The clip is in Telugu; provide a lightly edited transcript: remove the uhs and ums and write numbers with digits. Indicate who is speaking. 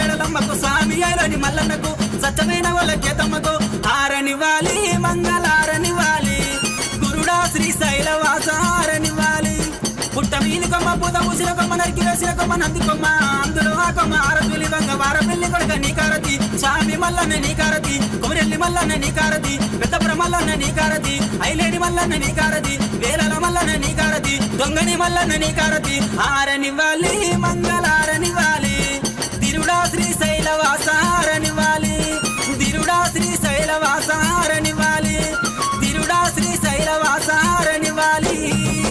Speaker 1: మేడలమ్మకు స్వామి అయిలోని మల్లన్నకు సత్యమైన వాళ్ళ కేతమ్మకు హారనివ్వాలి మంగళారనివ్వాలి గురుడా శ్రీశైలవాస హారనివ్వాలి పుట్ట మీది కొమ్మ పూత పూసిన కొమ్మ నరికి వేసిన కొమ్మ నంది కొమ్మ అందులో ఆ కొమ్మ ఆరతులి వంగ వారపెల్లి కొడక నీకారతి స్వామి మల్లన్న నీకారతి కొమరెల్లి మల్లన్న నీకారతి పెద్దపుర మల్లన్న నీకారతి ఐలేని మల్లన్న నీకారతి వేలల మల్లన్న నీకారతి దొంగని మల్లన్న నీకారతి హారనివ్వాలి మంగళారనివ్వాలి తిరుడా శ్రీశైలవాస